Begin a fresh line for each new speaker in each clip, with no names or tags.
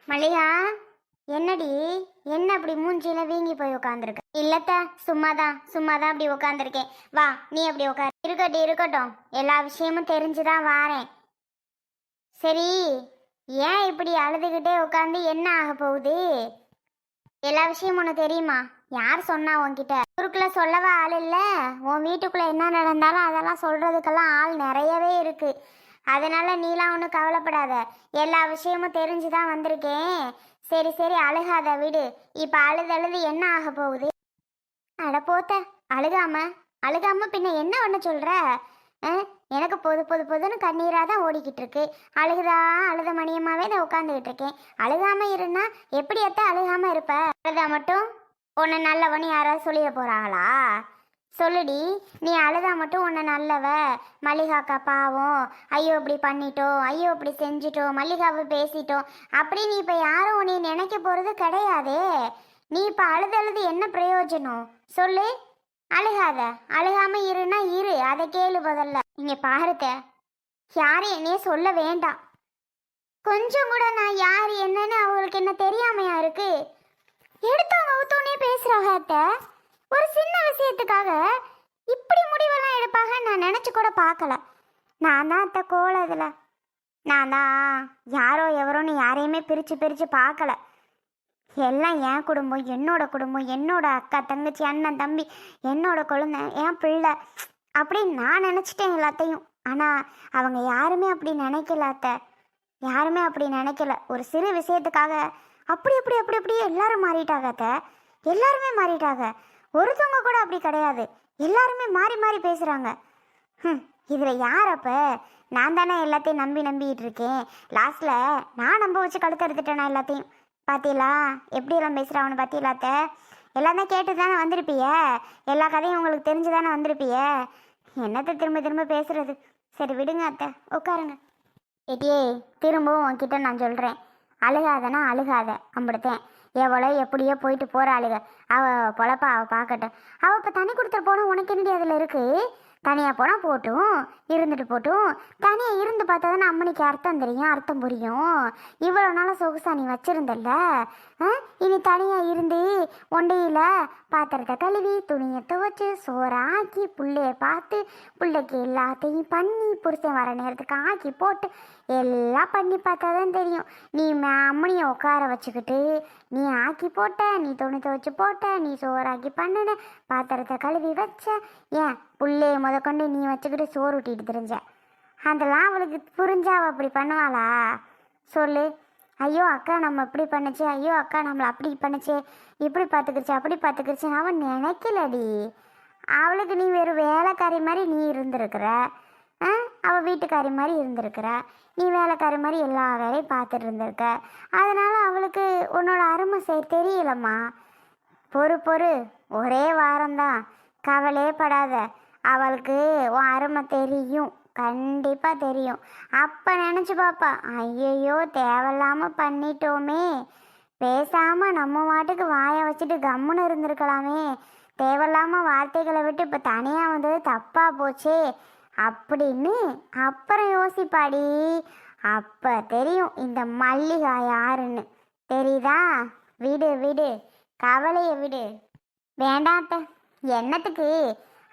மல்லிகா, என்னடி? என்ன அப்படி மூஞ்சில வீங்கி போய் உட்காந்துருக்க? இல்லத்த, சும்மாதான் அப்படி உட்காந்துருக்கேன். வா, நீ அப்படி உட்காரு. இருக்கட்டும், எல்லா விஷயமும் தெரிஞ்சுதான் வாரேன். சரி, ஏன் இப்படி அழுதுகிட்டே உட்காந்து என்ன ஆக போகுது? எல்லா விஷயமும் உனக்கு தெரியுமா? யார் சொன்னா உன்கிட்ட? ஊருக்குள்ள சொல்லவா ஆள் இல்ல? உன் வீட்டுக்குள்ள என்ன நடந்தாலும் அதெல்லாம் சொல்றதுக்கெல்லாம் ஆள் நிறையவே இருக்கு. அதனால நீலாம் ஒன்றும் கவலைப்படாத. எல்லா விஷயமும் தெரிஞ்சுதான் வந்திருக்கேன். சரி, அழுகாத விடு. இப்ப அழுது என்ன ஆக போகுது? அட போத்த, அழுகாம அழுகாம பின்ன என்ன ஒன்று சொல்ற? எனக்கு பொதுன்னு கண்ணீராக தான் ஓடிக்கிட்டு இருக்கு. அழுத மணியமாவே தான் உட்காந்துக்கிட்டு இருக்கேன். அழுகாம இருந்தா எப்படி அழுகாம இருப்ப? அழுதா மட்டும் உன்னை நல்லவன்னு யாராவது சொல்லிட போறாங்களா? சொல்லுடி, நீ அழுதா மட்டும் உன்னை நல்லவ, மல்லிகாக்கா பாவம், ஐயோ இப்படி பண்ணிட்டோம், ஐயோ இப்படி செஞ்சிட்டோம், மல்லிகாவை பேசிட்டோம் அப்படி நீ இப்போ யாரும் உன்னை நினைக்க போகிறது கிடையாதே. நீ இப்போ அழுது என்ன பிரயோஜனம் சொல்லு? அழுகாத, அழுகாம இருன்னா இரு, அதை கேளு முதல்ல. இங்க பாருக்க, யாரும் என்னையே சொல்ல வேண்டாம். கொஞ்சம் கூட நான் யார் என்னன்னு அவங்களுக்கு என்ன தெரியாமையா இருக்கு? எடுத்தவங்க ஊத்தோன்னே பேசுறாங்க. ஒரு சின்ன விஷயத்துக்காக இப்படி முடிவெல்லாம் எடுப்பாக நான் நினச்சி கூட பார்க்கல. நான் தான் அத்தை கோலதில். நான் தான் யாரோ எவரோன்னு யாரையுமே பிரித்து பார்க்கல. எல்லாம் என் குடும்பம், என்னோட அக்கா தங்கச்சி அண்ணன் தம்பி, என்னோட குழந்தை, என் பிள்ளை அப்படின்னு நான் நினச்சிட்டேன் எல்லாத்தையும். ஆனால் அவங்க யாருமே அப்படி நினைக்கல அத்தை, யாருமே அப்படி நினைக்கல. ஒரு சிறு விஷயத்துக்காக அப்படி எல்லாரும் மாறிட்டாங்க அத்தை, எல்லாருமே மாறிட்டாங்க. ஒருத்தவங்க கூட அப்படி கிடையாது, எல்லாருமே மாறி பேசுகிறாங்க. இதில் யார் அப்போ? நான் தானே எல்லாத்தையும் நம்பிக்கிட்டு இருக்கேன். லாஸ்ட்டில் நான் நம்ப வச்சு கழுத்து எடுத்துட்டேனா எல்லாத்தையும்? பார்த்தீங்களா எப்படியெல்லாம் பேசுகிறான்னு? பார்த்தீங்களாத்த, எல்லாம் தான் கேட்டு தானே வந்திருப்பிய, எல்லா கதையும் உங்களுக்கு தெரிஞ்சு தானே வந்திருப்பிய. என்னத்தை திரும்ப பேசுறது? சரி விடுங்க அத்தை, உட்காருங்க. ஏட்டியே, திரும்பவும் உன்கிட்ட நான் சொல்கிறேன், அழுகாதனா அழுகாத, அம்பிடுத்தேன். எவ்வளோ எப்படியோ போயிட்டு போகிற ஆளுக, அவள் பொழப்பா அவள் பார்க்கட்டும். அவள் இப்போ தனி கொடுத்துட்டு போனால் உனக்கு என்னடி அதில் இருக்குது? தனியாக போனால் போட்டும், இருந்துட்டு போட்டும். தனியாக இருந்து பார்த்தா தானே அம்மனிக்கு அர்த்தம் தெரியும், அர்த்தம் புரியும். இவ்வளோ நாளாக சொகுசா நீ வச்சுருந்தல்ல, இனி தனியாக இருந்து ஒண்டையில் பாத்திரத்தை கழுவி, துணியை துவைச்சி, சோறை ஆக்கி, புள்ளைய பார்த்து, பிள்ளைக்கு எல்லாத்தையும் பண்ணி, புருஷன் வர நேரத்துக்கு ஆக்கி போட்டு எல்லாம் பண்ணி பார்த்தா தான் தெரியும். நீ அம்மனியை உட்கார வச்சுக்கிட்டு நீ ஆக்கி போட்ட, நீ துணி துவைச்சி போட்ட, நீ சோறாக்கி பண்ணின, பாத்திரத்தை கழுவி வச்ச, ஏன் புள்ளைய முதற்கொண்டு நீ வச்சுக்கிட்டு சோறு ஊட்டிட்டு தெரிஞ்ச. அதெல்லாம் அவளுக்கு புரிஞ்சா அவள் அப்படி பண்ணுவாளா சொல்லு? ஐயோ அக்கா நம்ம இப்படி பண்ணுச்சு, ஐயோ அக்கா நம்மளை அப்படி பண்ணுச்சு, இப்படி பார்த்துக்கிடுச்சு அப்படி பார்த்துக்கிடுச்சுன்னு அவன் நினைக்கலடி. அவளுக்கு நீ வெறும் வேலைக்காரி மாதிரி நீ இருந்திருக்கிற, அவள் வீட்டுக்காரி மாதிரி இருந்திருக்கிற, நீ வேலைக்காரி மாதிரி எல்லா வேலையும் பார்த்துட்டு இருந்திருக்க. அதனால் அவளுக்கு உன்னோட அருமை தெரியலம்மா. பொறு, ஒரே வாரம்தான், கவலையே படாத. அவளுக்கு உன் அருமை தெரியும், கண்டிப்பாக தெரியும். அப்போ நினச்சி பாப்பா, ஐயையோ தேவையில்லாமல் பண்ணிட்டோமே, பேசாமல் நம்ம மாட்டுக்கு வாயை வச்சுட்டு கம்முன்னு இருந்திருக்கலாமே, தேவையில்லாமல் வார்த்தைகளை விட்டு இப்போ தனியாக வந்தது தப்பாக போச்சே அப்படின்னு அப்புறம் யோசிப்பாடி. அப்போ தெரியும் இந்த மல்லிகா யாருன்னு. தெரியுதா? விடு, கவலையை விடு. வேண்டாத்த, என்னத்துக்கு?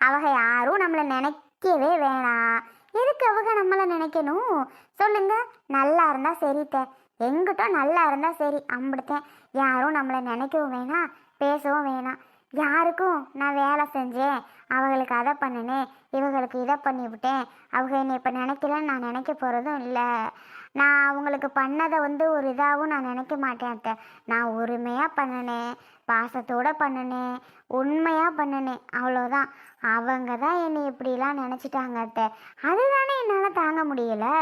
அவங்க யாரும் நம்மளை நினைக்கவே வேணாம். எதுக்கு அவங்க நம்மளை நினைக்கணும் சொல்லுங்க? நல்லா இருந்தா சரித்த, எங்கிட்டும் நல்லா இருந்தா சரி, அம்பிடுத்தேன். யாரும் நம்மளை நினைக்கவும் வேணாம், பேசவும் வேணாம். யாருக்கும் நான் வேலை செஞ்சேன், அவங்களுக்கு அதை பண்ணினேன், இவங்களுக்கு இதை பண்ணிவிட்டேன், அவங்க என்னை இப்போ நினைக்கலன்னு நான் நினைக்க போகிறதும் இல்லை. நான் அவங்களுக்கு பண்ணதை ஒரு இதாகவும் நான் நினைக்க மாட்டேன் அத்தை. நான் உரிமையாக பண்ணினேன், பாசத்தோடு பண்ணினேன், உண்மையாக பண்ணினேன், அவ்வளோதான். அவங்க தான் என்னை இப்படிலாம் நினச்சிட்டாங்க அத்தை. அதுதானே என்னால் தாங்க முடியலை.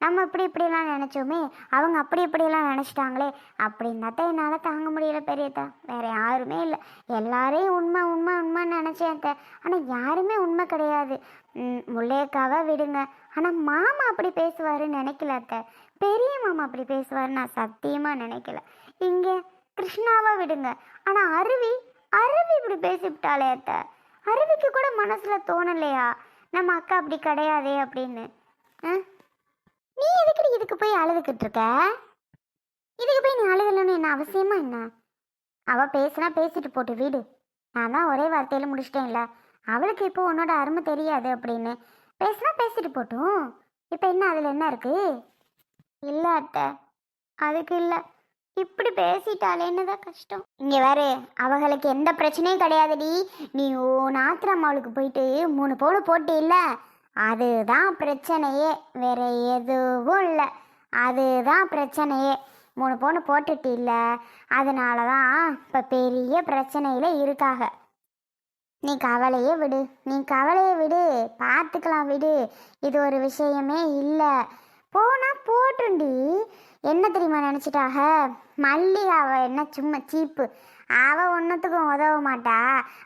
நம்ம இப்படிலாம் நினச்சோமே, அவங்க இப்படிலாம் நினச்சிட்டாங்களே அப்படின்னு தான் என்னால் தாங்க முடியலை பெரியத்தா. வேறு யாருமே இல்லை, எல்லாரையும் உண்மை நினச்சேன் அத்தை. ஆனால் யாருமே உண்மை கிடையாது. முல்லையக்காவை விடுங்க, ஆனால் மாமா அப்படி பேசுவாருன்னு நினைக்கல அத்தை. பெரிய மாமா அப்படி பேசுவாருன்னு நான் சத்தியமாக நினைக்கல. இங்கே கிருஷ்ணாவை விடுங்க, ஆனால் அருவி இப்படி பேசிவிட்டாளே அத்தை. அருவிக்கு கூட மனசில் தோணலையா நம்ம அக்கா அப்படி கிடையாதே அப்படின்னு? நீ எதுக்கு இதுக்கு போய் அழுதுகிட்டு இருக்க? இதுக்கு போய் நீ அழுகலன்னு என்ன அவசியமா என்ன? அவள் பேசுனா பேசிட்டு போட்டு வீடு. நான் தான் ஒரே வார்த்தையில் முடிச்சிட்டேன்ல. அவளுக்கு இப்போ உன்னோட அருமை தெரியாது அப்படின்னு. பேசுனா பேசிட்டு போட்டும். இப்போ என்ன அதில் என்ன இருக்கு? இல்லை அத்தை, அதுக்கு இல்லை. இப்படி பேசிட்டாலே என்னதான் கஷ்டம். இங்கே வேறு அவங்களுக்கு எந்த பிரச்சனையும் கிடையாதுடி. நீ நாத்திரம்மாளுக்கு போயிட்டு 3 பவுன் போட்டு இல்லை, அதுதான் பிரச்சனையே. வேற எதுவும் இல்லை, அதுதான் பிரச்சனையே. 3 பவுன் போட்டுட்டு இல்லை, அதனால தான் இப்போ பெரிய பிரச்சனையில் இருக்காக. நீ கவலையே விடு, நீ கவலையை விடு, பார்த்துக்கலாம் விடு. இது ஒரு விஷயமே இல்லை. போனால் போட்டுண்டி. என்ன தெரியுமா நினச்சிட்டாக, மல்லிகை அவள் என்ன சும்மா சீப்பு, அவள் ஒன்றுத்துக்கும் உதவ மாட்டா,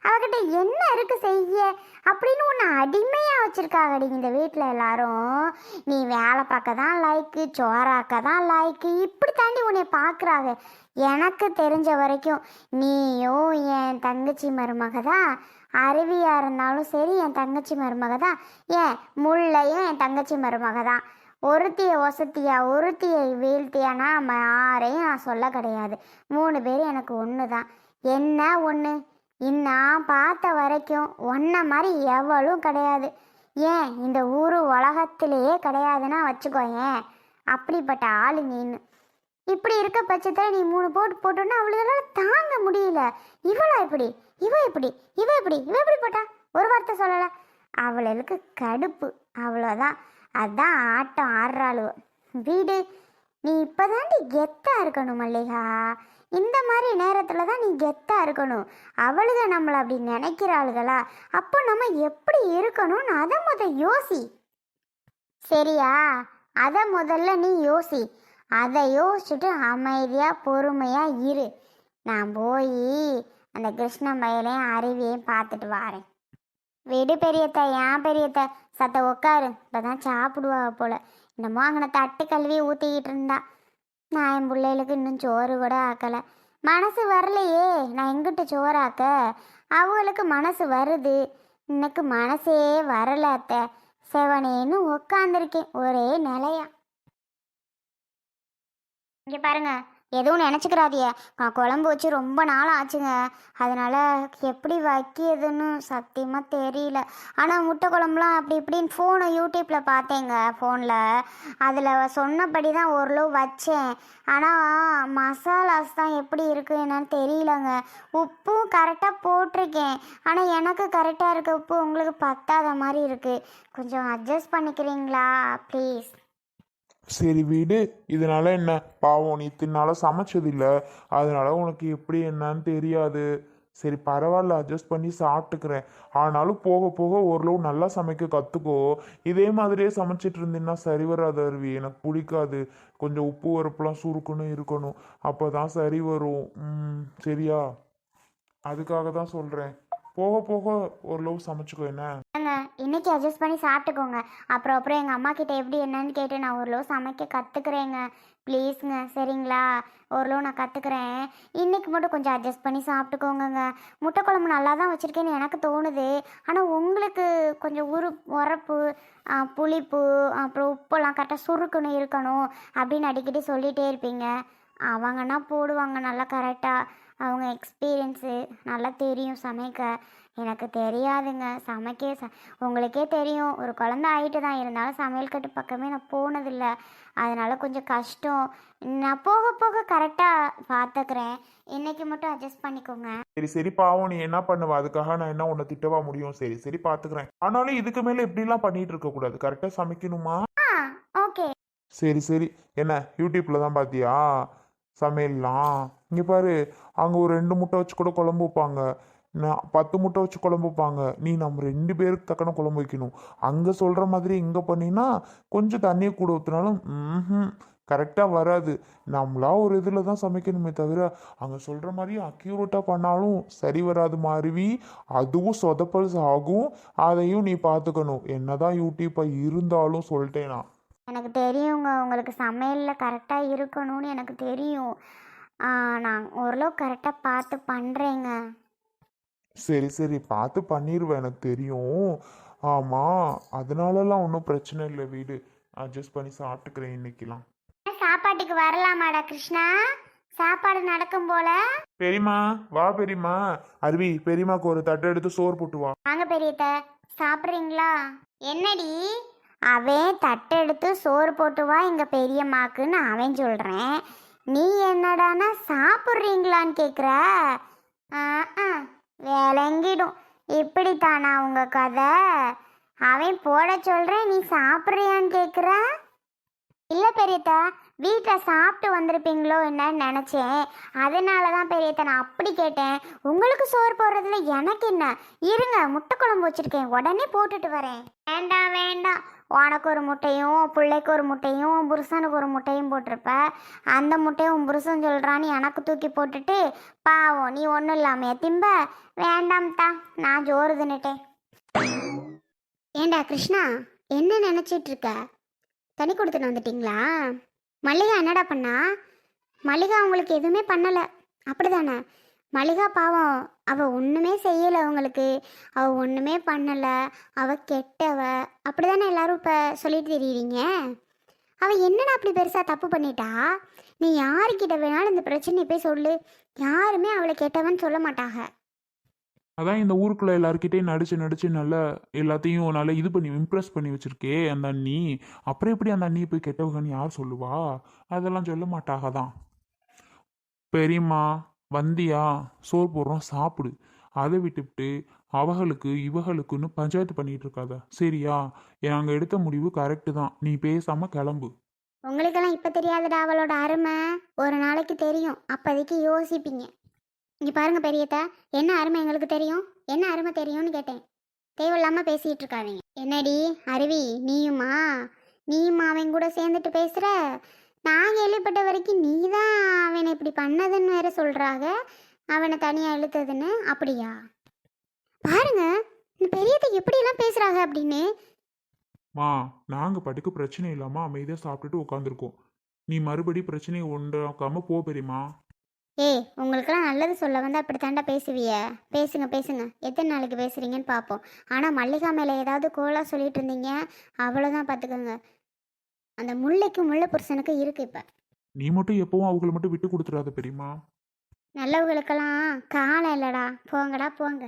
அவகிட்ட என்ன இருக்கு செய்ய அப்படின்னு உன்னை அடிமையாக வச்சுருக்காங்கடி இந்த வீட்டில் எல்லாரும். நீ வேலை பார்க்க தான் லாய்க்கு, சோறாக்க தான் லாய்க்கு, இப்படி தாண்டி உன்னை பார்க்குறாங்க. எனக்கு தெரிஞ்ச வரைக்கும் நீயும் என் தங்கச்சி மருமக தான். அருவியாக இருந்தாலும் சரி என் தங்கச்சி மருமக தான். ஏன் முள்ளையும் என் தங்கச்சி மருமக தான். ஒருத்தியை ஒசத்தியா ஒருத்தியை வீழ்த்தியானா நம்ம யாரையும் நான் சொல்ல கிடையாது. 3 பேர் எனக்கு ஒன்று தான். என்ன ஒன்று? நான் பார்த்த வரைக்கும் ஒன்றை மாதிரி எவ்வளவும் கிடையாது. ஏன் இந்த ஊர் உலகத்திலேயே கிடையாதுன்னா வச்சுக்கோயேன். அப்படிப்பட்ட ஆளு நீன்னு. இப்படி இருக்க பட்சத்தில் நீ 3 போட்டோன்னா அவளுக்கெல்லாம் தாங்க முடியல. இவளா இப்படி, இவ இப்படி, இவ இப்படி, இவ இப்படி போட்டா ஒரு வார்த்தை சொல்லலை. அவளுக்கு கடுப்பு, அவ்வளோதான். அதான் ஆட்டம் ஆடுறாளு வீடு. நீ இப்போதாண்டி கெத்தாக இருக்கணும் மல்லிகா. இந்த மாதிரி நேரத்தில் தான் நீ கெத்தாக இருக்கணும். அவளுக நம்மளை அப்படி நினைக்கிறாளுகளா? அப்போ நம்ம எப்படி இருக்கணும்னு அதை யோசி. சரியா? அதை முதல்ல நீ யோசி. அதை யோசிச்சுட்டு அமைதியாக பொறுமையாக இரு. நான் போய் அந்த கிருஷ்ண மயிலையும் அருவியையும் பார்த்துட்டு வாரேன். விடு பெரியத்த, ஏன் பெரியத்த சத்த உட்காரு. இப்போ தான் சாப்பிடுவா போல. என்னமோ அங்கே தட்டு கல்வி ஊற்றிக்கிட்டு இருந்தா. நான் என் பிள்ளைகளுக்கு இன்னும் சோறு கூட ஆக்கலை. மனசு வரலையே, நான் எங்கிட்ட சோறாக்க? அவங்களுக்கு மனசு வருது. இன்னைக்கு மனசே வரல அத்தை. செவனேன்னு உக்காந்துருக்கேன் ஒரே நிலையா. இங்கே பாருங்க, எதுவும் நினச்சிக்கிறாதிய. நான் குழம்பு வச்சு ரொம்ப நாள் ஆச்சுங்க. அதனால் எப்படி வைக்கிறதுன்னு சத்தியமாக தெரியல. ஆனால் முட்டை குழம்புலாம் அப்படி இப்படின்னு ஃபோனை யூடியூப்பில் பார்த்தேங்க. ஃபோனில் அதில் சொன்னபடி தான் ஓரளவு வச்சேன். ஆனால் மசாலாஸ் தான் எப்படி இருக்குது என்னன்னு தெரியலங்க. உப்பும் கரெக்டாக போட்டிருக்கேன். ஆனால் எனக்கு கரெக்டாக இருக்க உப்பு உங்களுக்கு பத்தாத மாதிரி இருக்குது. கொஞ்சம் அட்ஜஸ்ட் பண்ணிக்கிறீங்களா ப்ளீஸ்?
சரி வீடு, இதனால என்ன? பாவம், நீ இத்தனால சமைச்சதில்லை, அதனால உனக்கு எப்படி என்னன்னு தெரியாது. சரி பரவாயில்ல, அட்ஜஸ்ட் பண்ணி சாப்பிட்டுக்கிறேன். ஆனாலும் போக போக ஓரளவு நல்லா சமைக்க கற்றுக்கோ. இதே மாதிரியே சமைச்சிட்டு இருந்தீங்கன்னா சரி வராது அருவி. எனக்கு பிடிக்காது. கொஞ்சம் உப்பு உரப்புலாம் சுருக்கணும் இருக்கணும், அப்போ தான் சரி வரும். சரியா? அதுக்காக தான் சொல்கிறேன். போக போக ஓரளவு சமைச்சுக்கோ. என்ன
இன்னைக்கு அட்ஜஸ்ட் பண்ணி சாப்பிட்டுக்கோங்க. அப்புறம் எங்கள் அம்மா கிட்ட எப்படி என்னன்னு கேட்டு நான் ஓரளவு சமைக்க கற்றுக்குறேங்க. ப்ளீஸுங்க, சரிங்களா? ஓரளவு நான் கற்றுக்குறேன். இன்னைக்கு மட்டும் கொஞ்சம் அட்ஜஸ்ட் பண்ணி சாப்பிட்டுக்கோங்க. முட்டை குழம்பு நல்லா தான் வச்சுருக்கேன்னு எனக்கு தோணுது. ஆனால் உங்களுக்கு கொஞ்சம் உரப்பு, புளிப்பு, அப்புறம் உப்பெல்லாம் கரெக்டாக சுருக்கணும் இருக்கணும் அப்படின்னு அடிக்கடி சொல்லிகிட்டே இருப்பீங்க. அவங்கன்னா போடுவாங்க நல்லா கரெக்டாக. அவங்க எக்ஸ்பீரியன்ஸு நல்லா தெரியும் சமைக்க. எனக்கு தெரியாதுங்க சமைக்க. உங்களுக்கே தெரியும், ஒரு குழந்தை ஆகிட்டு தான். இருந்தாலும் சமையல் கட்டு பக்கமே நான் போனதில்லை. அதனால் கொஞ்சம் கஷ்டம். நான் போக போக கரெக்டாக பார்த்துக்கிறேன். இன்னைக்கு மட்டும் அட்ஜஸ்ட் பண்ணிக்கோங்க.
சரி சரி பாவம், நீ என்ன பண்ணுவ? அதுக்காக நான் என்ன உன்னை திட்டவா முடியும்? சரி சரி பார்த்துக்கிறேன். ஆனாலும் இதுக்கு மேலே இப்படிலாம் பண்ணிட்டு இருக்கக்கூடாது. கரெக்டாக சமைக்கணுமா?
ஓகே.
சரி சரி. என்ன யூடியூப்பில் தான் பார்த்தியா சமையல்லாம்? இங்கே பாரு, அங்கே ஒரு 2 முட்டை வச்சு கூட குழம்பு வைப்பாங்க. நான் 10 முட்டை வச்சு குழம்பு வைப்பாங்க. நீ நம்ம 2 பேருக்கு தக்கன குழம்பு வைக்கணும். அங்கே சொல்கிற மாதிரி இங்கே பண்ணினா கொஞ்சம் தண்ணியை கூட ஊற்றினாலும் கரெக்டாக வராது. நம்மளா ஒரு இதில் தான் சமைக்கணுமே தவிர அங்கே சொல்கிற மாதிரி அக்யூரேட்டாக பண்ணாலும் சரி வராது மாறுவி. அதுவும் சொதப்பல் ஆகும். அதையும் நீ பார்த்துக்கணும். என்னதான் யூடியூப்பாக இருந்தாலும் சொல்லிட்டேனா.
எனக்கு தெரியுங்க, உங்களுக்கு சமையலில் கரெக்டாக இருக்கணும்னு எனக்கு தெரியும். நான் ஓரளவு கரெக்டாக பார்த்து பண்ணுறேங்க.
சரி சரி பார்த்து பண்ணிடுவேன், எனக்கு தெரியும். ஆமாம், அதனாலலாம் ஒன்றும் பிரச்சனை இல்லை வீடு. அட்ஜஸ்ட் பண்ணி சாப்பிட்டுக்கிறேன் இன்னைக்கெல்லாம்.
சாப்பாட்டுக்கு வரலாமாடா கிருஷ்ணா? சாப்பாடு நடக்கும் போல.
பெரியம்மா வா பெரியம்மா. அருவி பெரியம்மாக்கு ஒரு தட்டை எடுத்து சோறு போட்டு வா.
வாங்க பெரியத்த, சாப்பிட்றீங்களா? என்னடி அவன் தட்டை எடுத்து சோறு போட்டு வா எங்க பெரியம்மாக்குன்னு அவன் சொல்றேன். நீ என்னடானா சாப்பிட்றீங்களான்னு கேட்குற? விளங்கிடும். இப்படித்தானா உங்க கதை? அவன் போட சொல்றேன், நீ சாப்பிட்றியான்னு கேட்குற? இல்லை பெரியத்தா, வீட்டில் சாப்பிட்டு வந்திருப்பீங்களோ என்னன்னு நினச்சேன். அதனால தான் பெரியத்தா நான் அப்படி கேட்டேன். உங்களுக்கு சோறு போடுறதுல எனக்கு என்ன? இருங்க, முட்டை குழம்பு வச்சுருக்கேன், உடனே போட்டுட்டு வரேன். வேண்டாம் வேண்டாம், உனக்கு ஒரு முட்டையும் பிள்ளைக்கு ஒரு முட்டையும் புருஷனுக்கு ஒரு முட்டையும் போட்டிருப்ப. அந்த முட்டையும் உன் புருஷன் சொல்கிறான்னு எனக்கு தூக்கி போட்டுட்டு பாவம் நீ ஒன்றும் இல்லாமையா திம்ப? வேண்டாம்தா, நான் ஜோறு தின்னுட்டேன். ஏண்டா கிருஷ்ணா, என்ன நினச்சிட்டு இருக்க? தண்ணி கொடுத்துட்டு வந்துட்டீங்களா? மல்லிகா என்னடா பண்ணா? மல்லிகா அவங்களுக்கு எதுவுமே பண்ணலை அப்படிதானே? மல்லிகா பாவம், அவள் ஒன்றுமே செய்யலை அவங்களுக்கு. அவள் ஒன்றுமே பண்ணலை, அவள் கெட்டவ அப்படிதானே எல்லாரும் இப்போ சொல்லிட்டு தெரியுறீங்க. அவள் என்னடா அப்படி பெருசாக தப்பு பண்ணிட்டா? நீ யாருக்கிட்ட வேணாலும் இந்த பிரச்சனையை போய் சொல்லு, யாருமே அவளை கெட்டவன்னு சொல்ல மாட்டாங்க.
அதான் இந்த ஊருக்குள்ள எல்லாருக்கிட்டையும் நடிச்சு நடிச்சு நல்லா எல்லாத்தையும் நல்லா இது பண்ணி இம்ப்ரெஸ் பண்ணி வச்சிருக்கே அந்த அண்ணி. அப்புறம் எப்படி அந்த அண்ணியை போய் கெட்டவங்கன்னு யார் சொல்லுவா? அதெல்லாம் சொல்ல மாட்டாக தான். பெரியம்மா வந்தியா, சோறு போடுறோம் சாப்பிடு. அதை விட்டுவிட்டு அவகளுக்கு இவகளுக்குன்னு பஞ்சாயத்து பண்ணிட்டு இருக்காத, சரியா? நாங்கள் எடுத்த முடிவு கரெக்டு தான், நீ பேசாம கிளம்பு.
உங்களுக்கெல்லாம் இப்போ தெரியாதுடா அவளோட அருமை, ஒரு நாளைக்கு தெரியும், அப்போதைக்கு யோசிப்பீங்க. இங்கே பாருங்க பெரியத்தா, என்ன அருமை எங்களுக்கு தெரியும், என்ன அருமை தெரியும்னு கேட்டேன். தேவையில்லாமல் பேசிகிட்டு இருக்காதீங்க. என்னடி அருவி, நீயுமா அவன் கூட சேர்ந்துட்டு பேசுகிற? நான் கேள்விப்பட்ட வரைக்கும் நீ தான் அவனை இப்படி பண்ணதுன்னு வேற சொல்கிறாங்க, அவனை தனியாக இழுத்ததுன்னு. அப்படியா? பாருங்க இந்த பெரியத்தை எப்படியெல்லாம் பேசுகிறாங்க அப்படின்னு.
மா, நாங்கள் பாட்டுக்கு பிரச்சனை இல்லாமல் அமைதியாக சாப்பிட்டுட்டு உட்காந்துருக்கோம். நீ மறுபடி பிரச்சனையை உண்டாக்காம போ பெரியம்மா.
ஏய், உங்களுக்கெல்லாம் நல்லது சொல்ல வந்து அப்படி தாண்டா பேசுவிய. பேசுங்க பேசுங்க, எத்தனை நாளைக்கு பேசுகிறீங்கன்னு பார்ப்போம். ஆனால் மல்லிகா மேலே ஏதாவது கோலாக சொல்லிட்டு இருந்தீங்க, அவ்வளோதான் பார்த்துக்கோங்க. அந்த முல்லைக்கு முல்லை புருஷனுக்கு இருக்கு இப்போ.
நீ மட்டும் எப்பவும் அவங்கள மட்டும் விட்டு கொடுத்துடாத பெரியம்மா.
நல்லவங்களுக்கெல்லாம் காலம் இல்லைடா, போங்கடா போங்க.